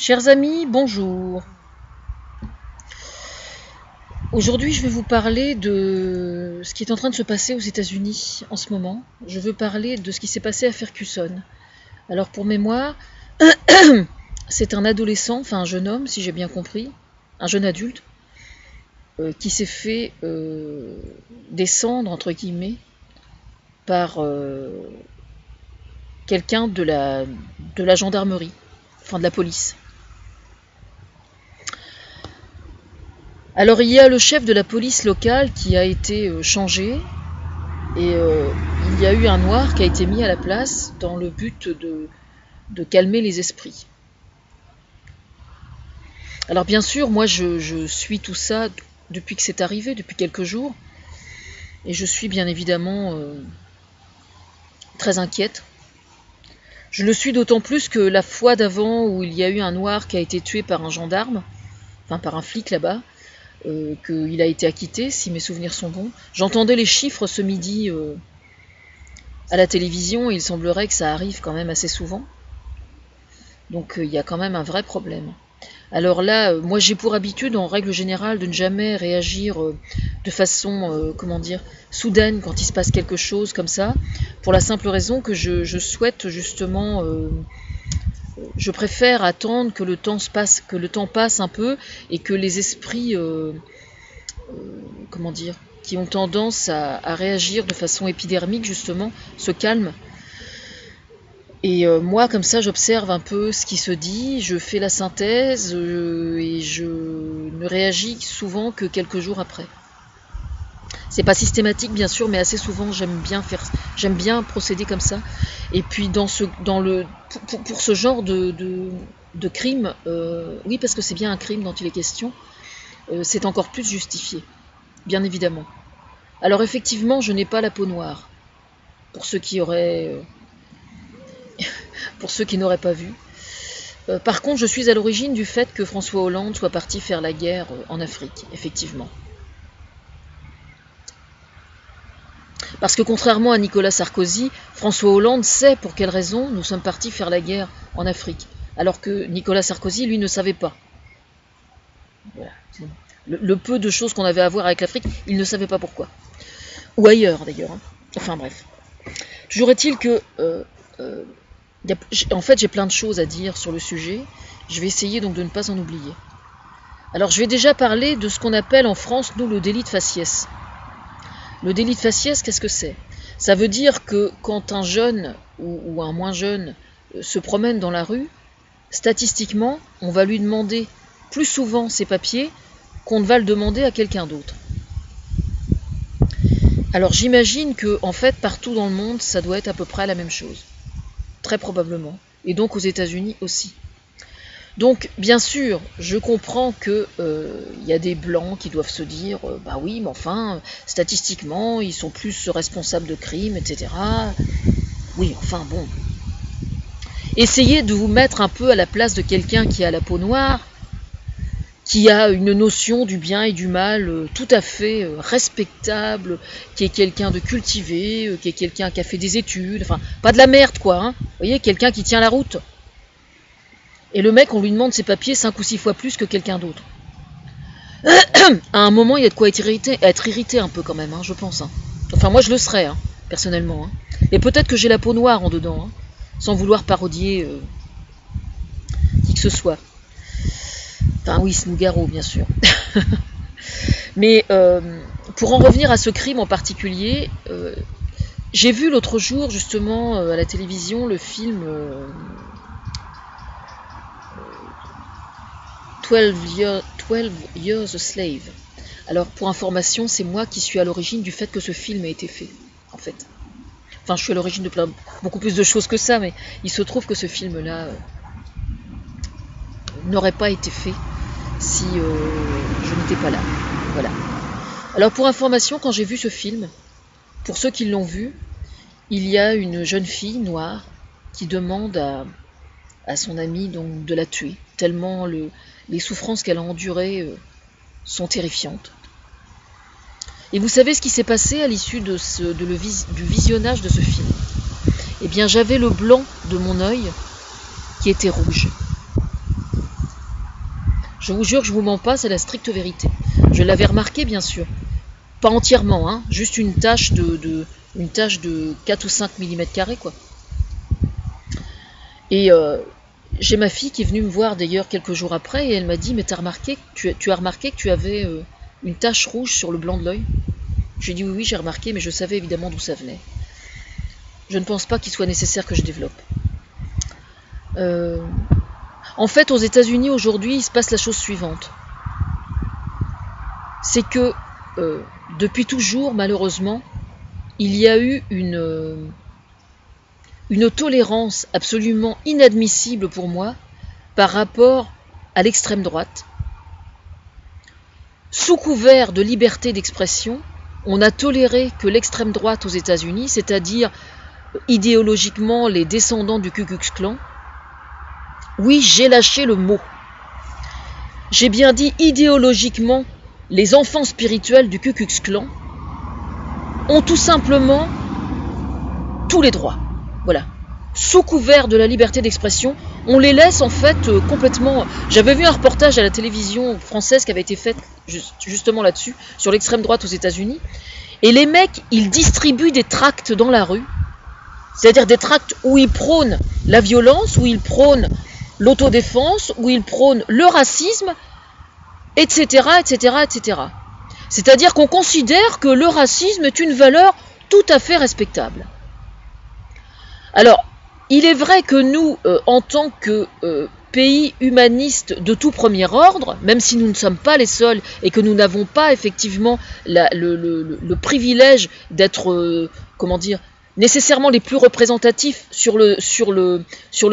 Chers amis, bonjour. Aujourd'hui, je vais vous parler de ce qui est en train de se passer aux États-Unis en ce moment. Je veux parler de ce qui s'est passé à Ferguson. Alors, pour mémoire, c'est un adolescent, enfin un jeune homme, si j'ai bien compris, un jeune adulte, qui s'est fait descendre, entre guillemets, par quelqu'un de la gendarmerie, enfin de la police. Alors il y a le chef de la police locale qui a été changé et il y a eu un noir qui a été mis à la place dans le but de calmer les esprits. Alors bien sûr, moi je suis tout ça depuis que c'est arrivé, depuis quelques jours, et je suis bien évidemment très inquiète. Je le suis d'autant plus que la fois d'avant où il y a eu un noir qui a été tué par un gendarme, enfin par un flic là-bas, qu'il a été acquitté, si mes souvenirs sont bons. J'entendais les chiffres ce midi à la télévision, et il semblerait que ça arrive quand même assez souvent. Donc il y a quand même un vrai problème. Alors là, moi j'ai pour habitude, en règle générale, de ne jamais réagir de façon, soudaine quand il se passe quelque chose comme ça, pour la simple raison que je souhaite justement... je préfère attendre que le temps passe un peu et que les esprits, qui ont tendance à réagir de façon épidermique justement, se calment. Et moi, comme ça, j'observe un peu ce qui se dit, je fais la synthèse et je ne réagis souvent que quelques jours après. C'est pas systématique bien sûr, mais assez souvent j'aime bien procéder comme ça. Et puis pour ce genre de crime, oui, parce que c'est bien un crime dont il est question, c'est encore plus justifié, bien évidemment. Alors effectivement, je n'ai pas la peau noire, pour ceux qui n'auraient pas vu. Par contre, je suis à l'origine du fait que François Hollande soit parti faire la guerre en Afrique, effectivement. Parce que contrairement à Nicolas Sarkozy, François Hollande sait pour quelle raison nous sommes partis faire la guerre en Afrique, alors que Nicolas Sarkozy, lui, ne savait pas. Voilà. Le peu de choses qu'on avait à voir avec l'Afrique, il ne savait pas pourquoi. Ou ailleurs, d'ailleurs. Enfin bref. Toujours est-il que... en fait, j'ai plein de choses à dire sur le sujet. Je vais essayer donc de ne pas en oublier. Alors, je vais déjà parler de ce qu'on appelle en France, nous, le délit de faciès. Le délit de faciès, qu'est-ce que c'est? Ça veut dire que quand un jeune ou un moins jeune se promène dans la rue, statistiquement, on va lui demander plus souvent ses papiers qu'on ne va le demander à quelqu'un d'autre. Alors j'imagine que, en fait, partout dans le monde, ça doit être à peu près la même chose. Très probablement. Et donc aux États-Unis aussi. Donc, bien sûr, je comprends que y a des blancs qui doivent se dire bah oui, mais enfin, statistiquement, ils sont plus responsables de crimes, etc. Oui, enfin, bon. Essayez de vous mettre un peu à la place de quelqu'un qui a la peau noire, qui a une notion du bien et du mal tout à fait respectable, qui est quelqu'un de cultivé, qui est quelqu'un qui a fait des études, enfin, pas de la merde, quoi, hein. Vous voyez, quelqu'un qui tient la route. Et le mec, on lui demande ses papiers 5 ou 6 fois plus que quelqu'un d'autre. À un moment, il y a de quoi être irrité un peu quand même, hein, je pense. Hein. Enfin, moi, je le serais, hein, personnellement. Hein. Et peut-être que j'ai la peau noire en dedans, hein, sans vouloir parodier qui que ce soit. Enfin, oui, Nougaro, bien sûr. Mais pour en revenir à ce crime en particulier, j'ai vu l'autre jour, justement, à la télévision, le film... 12 Years a Slave. Alors, pour information, c'est moi qui suis à l'origine du fait que ce film ait été fait, en fait. Enfin, je suis à l'origine de beaucoup plus de choses que ça, mais il se trouve que ce film-là n'aurait pas été fait si je n'étais pas là. Voilà. Alors, pour information, quand j'ai vu ce film, pour ceux qui l'ont vu, il y a une jeune fille noire qui demande à son ami donc, de la tuer, tellement les souffrances qu'elle a endurées sont terrifiantes. Et vous savez ce qui s'est passé à l'issue du visionnage de ce film? Eh bien, j'avais le blanc de mon œil qui était rouge. Je vous jure que je vous mens pas, c'est la stricte vérité. Je l'avais remarqué, bien sûr. Pas entièrement, hein, juste une tache de 4 ou 5 mm², quoi. Et j'ai ma fille qui est venue me voir d'ailleurs quelques jours après, et elle m'a dit, mais tu as remarqué que tu avais une tache rouge sur le blanc de l'œil? J'ai dit oui, j'ai remarqué, mais je savais évidemment d'où ça venait. Je ne pense pas qu'il soit nécessaire que je développe. En fait, aux États-Unis aujourd'hui, il se passe la chose suivante. C'est que depuis toujours, malheureusement, il y a eu une tolérance absolument inadmissible pour moi par rapport à l'extrême droite. Sous couvert de liberté d'expression, on a toléré que l'extrême droite aux États-Unis, c'est-à-dire idéologiquement les descendants du Ku Klux Klan, oui, j'ai lâché le mot. J'ai bien dit idéologiquement les enfants spirituels du Ku Klux Klan ont tout simplement tous les droits. Voilà. Sous couvert de la liberté d'expression, on les laisse en fait complètement... J'avais vu un reportage à la télévision française qui avait été fait justement là-dessus, sur l'extrême droite aux États-Unis, et les mecs, ils distribuent des tracts dans la rue, c'est-à-dire des tracts où ils prônent la violence, où ils prônent l'autodéfense, où ils prônent le racisme, etc., etc., etc. C'est-à-dire qu'on considère que le racisme est une valeur tout à fait respectable. Alors, il est vrai que nous, en tant que pays humaniste de tout premier ordre, même si nous ne sommes pas les seuls et que nous n'avons pas effectivement le privilège d'être, comment dire, nécessairement les plus représentatifs sur le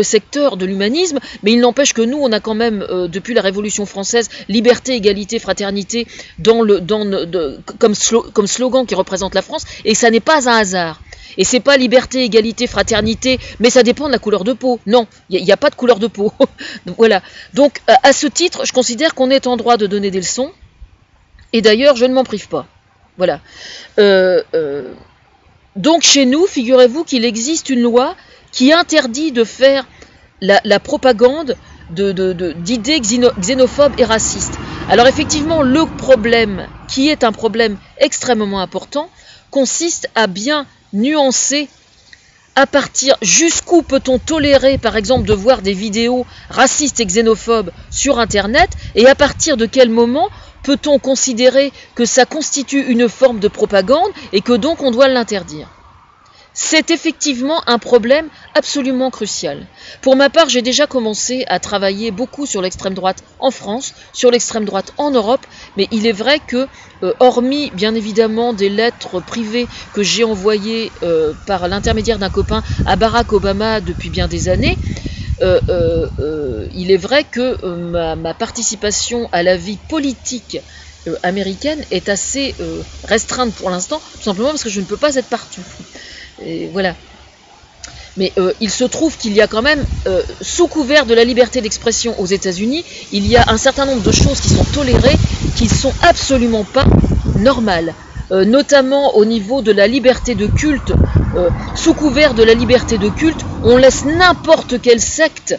secteur de l'humanisme, mais il n'empêche que nous, on a quand même, depuis la Révolution française, liberté, égalité, fraternité comme slogan qui représente la France, et ça n'est pas un hasard. Et c'est pas liberté, égalité, fraternité, mais ça dépend de la couleur de peau. Non, il n'y a pas de couleur de peau. Donc, voilà. Donc, à ce titre, je considère qu'on est en droit de donner des leçons, et d'ailleurs, je ne m'en prive pas. Voilà. Donc, chez nous, figurez-vous qu'il existe une loi qui interdit de faire la propagande d'idées xénophobes et racistes. Alors, effectivement, le problème, qui est un problème extrêmement important, consiste à bien nuancer à partir jusqu'où peut-on tolérer par exemple de voir des vidéos racistes et xénophobes sur internet, et à partir de quel moment peut-on considérer que ça constitue une forme de propagande et que donc on doit l'interdire. C'est effectivement un problème absolument crucial. Pour ma part, j'ai déjà commencé à travailler beaucoup sur l'extrême droite en France, sur l'extrême droite en Europe, mais il est vrai que, hormis bien évidemment des lettres privées que j'ai envoyées par l'intermédiaire d'un copain à Barack Obama depuis bien des années, il est vrai que ma participation à la vie politique américaine est assez restreinte pour l'instant, tout simplement parce que je ne peux pas être partout. Et voilà. Mais il se trouve qu'il y a quand même, sous couvert de la liberté d'expression aux États-Unis, il y a un certain nombre de choses qui sont tolérées, qui ne sont absolument pas normales. Notamment au niveau de la liberté de culte, sous couvert de la liberté de culte, on laisse n'importe quelle secte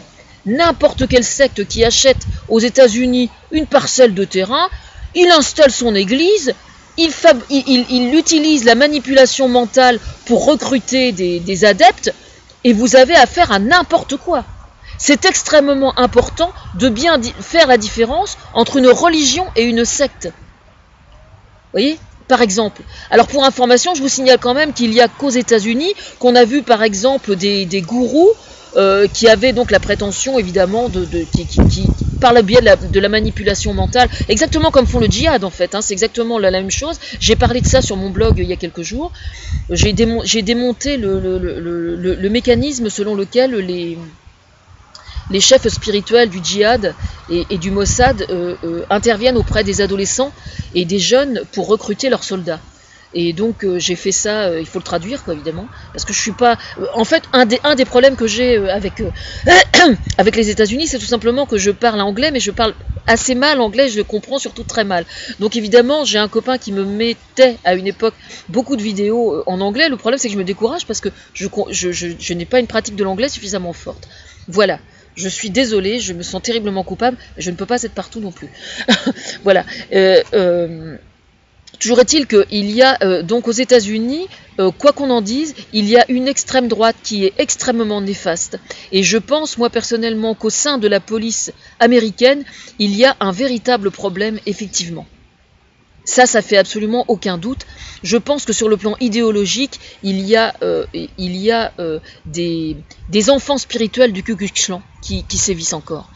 qui achète aux États-Unis une parcelle de terrain, il installe son église, il utilise la manipulation mentale pour recruter des adeptes, et vous avez affaire à n'importe quoi. C'est extrêmement important de bien faire la différence entre une religion et une secte. Vous voyez ? Par exemple. Alors pour information, je vous signale quand même qu'il y a qu'aux États-Unis qu'on a vu par exemple des gourous qui avaient donc la prétention évidemment qui par le biais de la manipulation mentale, exactement comme font le djihad en fait, hein, c'est exactement la même chose. J'ai parlé de ça sur mon blog il y a quelques jours. J'ai démonté le mécanisme selon lequel les chefs spirituels du djihad et du Mossad interviennent auprès des adolescents et des jeunes pour recruter leurs soldats. Et donc j'ai fait ça, il faut le traduire quoi évidemment, parce que je suis pas... En fait, un des problèmes que j'ai avec les États-Unis, c'est tout simplement que je parle anglais, mais je parle assez mal anglais, je le comprends surtout très mal. Donc évidemment, j'ai un copain qui me mettait à une époque beaucoup de vidéos en anglais. Le problème c'est que je me décourage parce que je n'ai pas une pratique de l'anglais suffisamment forte. Voilà. Je suis désolée, je me sens terriblement coupable, mais je ne peux pas être partout non plus. Voilà. Toujours est-il qu'il y a donc aux États-Unis, quoi qu'on en dise, il y a une extrême droite qui est extrêmement néfaste. Et je pense, moi personnellement, qu'au sein de la police américaine, il y a un véritable problème, effectivement. Ça fait absolument aucun doute. Je pense que sur le plan idéologique, il y a des enfants spirituels du Ku Klux Klan qui sévissent encore.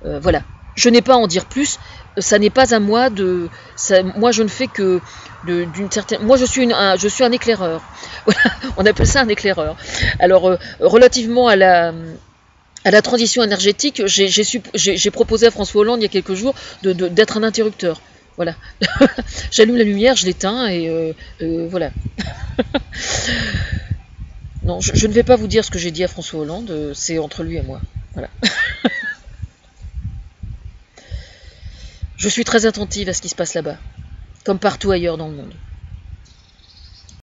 Voilà. Je n'ai pas à en dire plus. Ça n'est pas à moi de. Moi, je ne fais que d'une certaine. Moi, je suis un éclaireur. Voilà. On appelle ça un éclaireur. Alors, relativement à la transition énergétique, j'ai proposé à François Hollande il y a quelques jours d'être un interrupteur. Voilà. J'allume la lumière, je l'éteins et voilà. Non, je ne vais pas vous dire ce que j'ai dit à François Hollande, c'est entre lui et moi. Voilà. Je suis très attentive à ce qui se passe là-bas, comme partout ailleurs dans le monde.